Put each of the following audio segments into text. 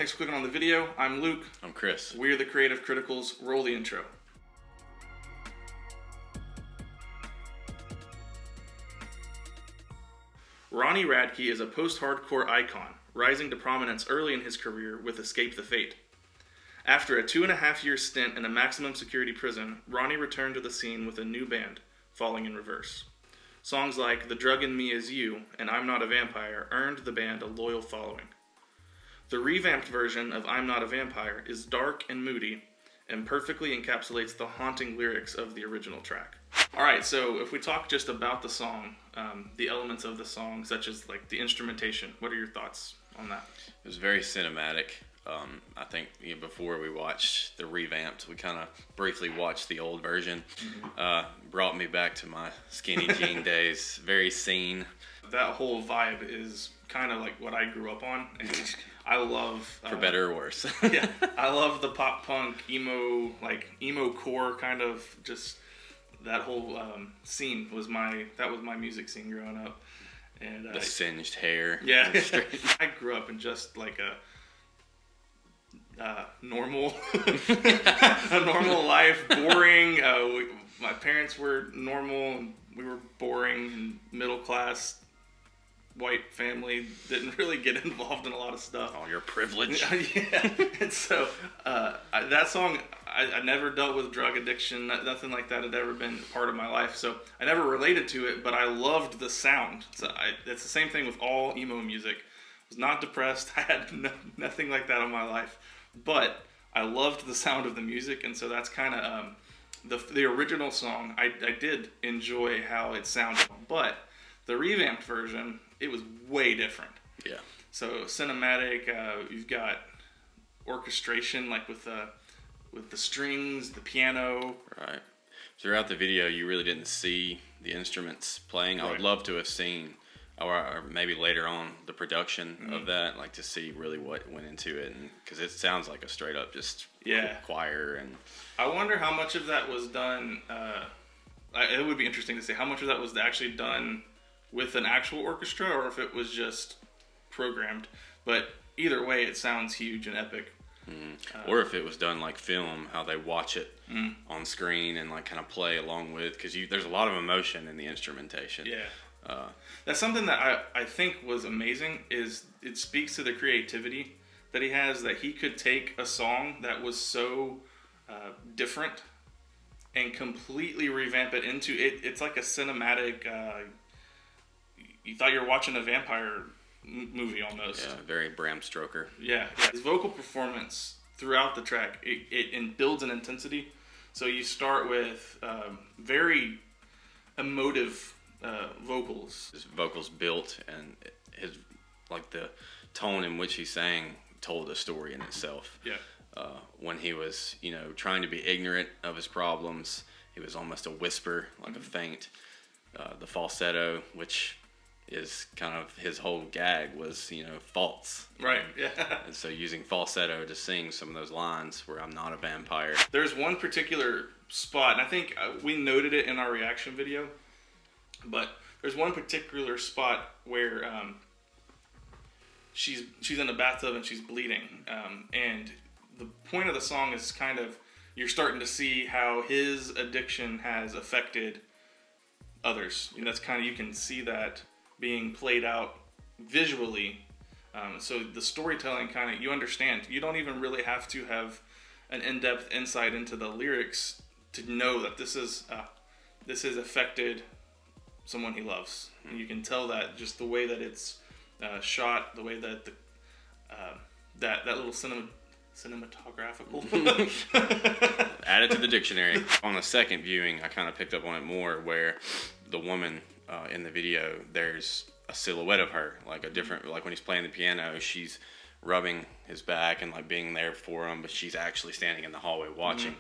thanks for clicking on the video. I'm Luke. I'm Chris. We're the Creative Criticals. Roll the intro. Ronnie Radke is a post-hardcore icon, rising to prominence early in his career with Escape the Fate. After a 2.5-year stint in a maximum security prison, Ronnie returned to the scene with a new band, Falling in Reverse. Songs like The Drug in Me Is You and I'm Not a Vampire earned the band a loyal following. The revamped version of I'm Not a Vampire is dark and moody and perfectly encapsulates the haunting lyrics of the original track. Alright, so if we talk just about the song, the elements of the song, such as like the instrumentation, what are your thoughts on that? It was very cinematic. I think before we watched the revamped, we kind of briefly watched the old version. Brought me back to my skinny jean days. Very scene. That whole vibe is kind of like what I grew up on, and I love for better or worse. Yeah, I love the pop punk emo core kind of just that whole scene was my music scene growing up. And the singed hair. Yeah, I grew up in just like a normal a normal life, boring. My parents were normal, and we were boring and middle class white family, didn't really get involved in a lot of stuff. Oh, your privilege. Yeah. And so that song, I never dealt with drug addiction. Nothing like that had ever been part of my life. So I never related to it, but I loved the sound. So it's the same thing with all emo music. I was not depressed. I had nothing like that in my life. But I loved the sound of the music, and so that's kind of the original song. I did enjoy how it sounded, but the revamped version, it was way different. Yeah. So cinematic. You've got orchestration, like with the strings, the piano. Right. Throughout the video, you really didn't see the instruments playing. Right. I would love to have seen, or maybe later on, the production of that, like to see really what went into it, because it sounds like a straight up just choir. And I wonder how much of that was done. It would be interesting to see how much of that was actually done with an actual orchestra, or if it was just programmed. But either way, it sounds huge and epic. Or if it was done like film, how they watch it on screen and like kind of play along with, because there's a lot of emotion in the instrumentation. Yeah. That's something that I think was amazing, is it speaks to the creativity that he has, that he could take a song that was so different and completely revamp it into it. It's like a cinematic, you thought you were watching a vampire movie almost. Yeah, very Bram Stoker. Yeah. His vocal performance throughout the track, it builds an intensity. So you start with very emotive vocals. His vocals built, and his the tone in which he sang told a story in itself. Yeah. When he was trying to be ignorant of his problems, he was almost a whisper, like a faint. The falsetto, which is kind of his whole gag, was false. Right. Yeah. And so using falsetto to sing some of those lines where I'm not a vampire. There's one particular spot, and I think we noted it in our reaction video, but there's one particular spot where she's in the bathtub and she's bleeding, and the point of the song is kind of, you're starting to see how his addiction has affected others. And that's kind of, you can see that being played out visually. So the storytelling kind of, you understand. You don't even really have to have an in-depth insight into the lyrics to know that this has affected someone he loves. And you can tell that just the way that it's shot, the way that that little cinematographical. Add it to the dictionary. On the second viewing, I kind of picked up on it more, where the woman in the video, there's a silhouette of her, like a different, like when he's playing the piano, she's rubbing his back and like being there for him, but she's actually standing in the hallway watching.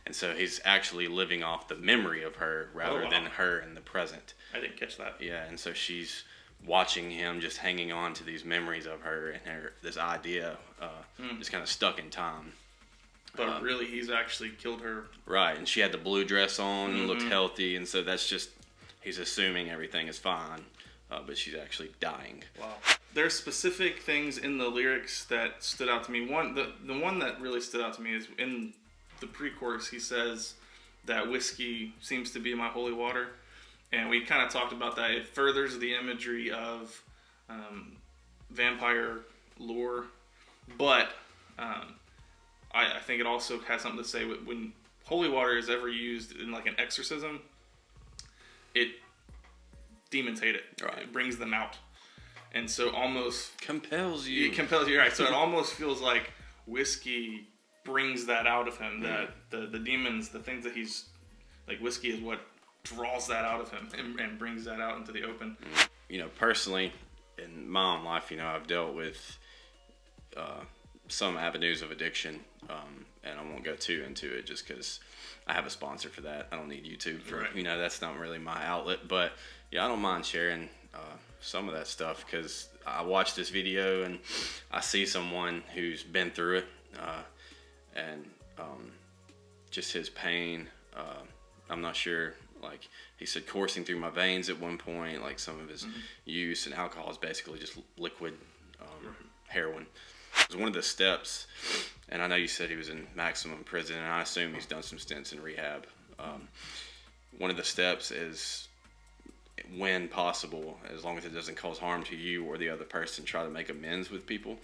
And so he's actually living off the memory of her rather than her in the present. I didn't catch that. Yeah, and so she's watching him, just hanging on to these memories of her, and this idea just kind of stuck in time. But really, he's actually killed her. Right, and she had the blue dress on and looked healthy, and so that's just, he's assuming everything is fine, but she's actually dying. Wow. there's specific things in the lyrics that stood out to me. The one that really stood out to me is in the pre-chorus. He says that whiskey seems to be my holy water, and we kind of talked about that. It furthers the imagery of vampire lore, but I think it also has something to say with when holy water is ever used in like an exorcism. Demons hate it. Right. It brings them out. And so almost compels you. It compels you, right? So it almost feels like whiskey brings that out of him. That the demons, the things that he's like, whiskey is what draws that out of him and brings that out into the open. You know, personally, in my own life, you know, I've dealt with some avenues of addiction, and I won't go too into it just because I have a sponsor for that. I don't need YouTube for right. You know, that's not really my outlet. But yeah, I don't mind sharing some of that stuff because I watch this video and I see someone who's been through it, and just his pain. I'm not sure, like he said, coursing through my veins at one point, like some of his use, and alcohol is basically just liquid heroin. It was one of the steps, and I know you said he was in maximum prison, and I assume he's done some stints in rehab. One of the steps is, when possible, as long as it doesn't cause harm to you or the other person, try to make amends with people.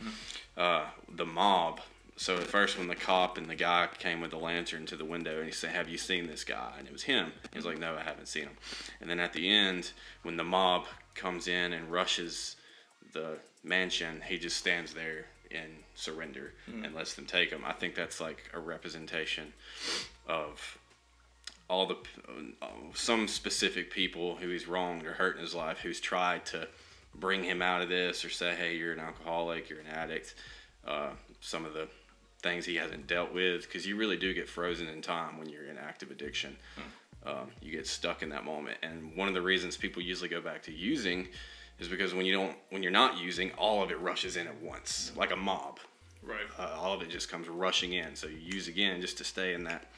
The mob. So at first, when the cop and the guy came with the lantern to the window and he said, "Have you seen this guy?" And it was him. He was like, "No, I haven't seen him." And then at the end, when the mob comes in and rushes the mansion, he just stands there in surrender and lets them take him. I think that's like a representation of all the some specific people who he's wronged or hurt in his life, who's tried to bring him out of this or say, "Hey, you're an alcoholic, you're an addict." Some of the things he hasn't dealt with, because you really do get frozen in time when you're in active addiction. You get stuck in that moment, and one of the reasons people usually go back to using is because when you're not using, all of it rushes in at once, like a mob. Right. All of it just comes rushing in. So you use again just to stay in that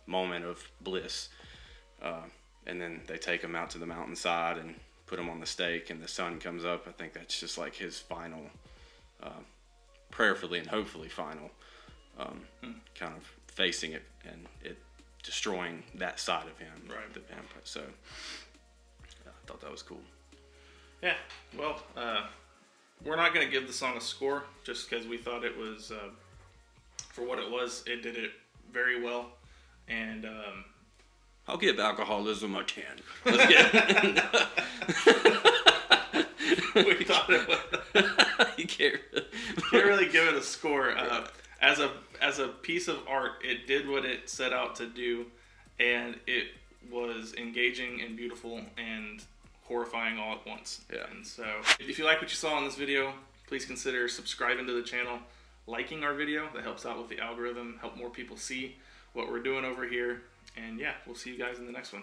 moment of bliss. And then they take him out to the mountainside and put him on the stake, and the sun comes up. I think that's just like his final, prayerfully and hopefully final, kind of facing it and it destroying that side of him. Right. The vampire. So I thought that was cool. Yeah, well, we're not going to give the song a score just because we thought it was, for what it was, it did it very well. And I'll give Alcoholism a 10. Let's get we thought it was. You can't really give it a score. As a piece of art, it did what it set out to do, and it was engaging and beautiful and horrifying all at once. Yeah. And so, if you like what you saw in this video, please consider subscribing to the channel, liking our video. That helps out with the algorithm, help more people see what we're doing over here. And yeah, we'll see you guys in the next one.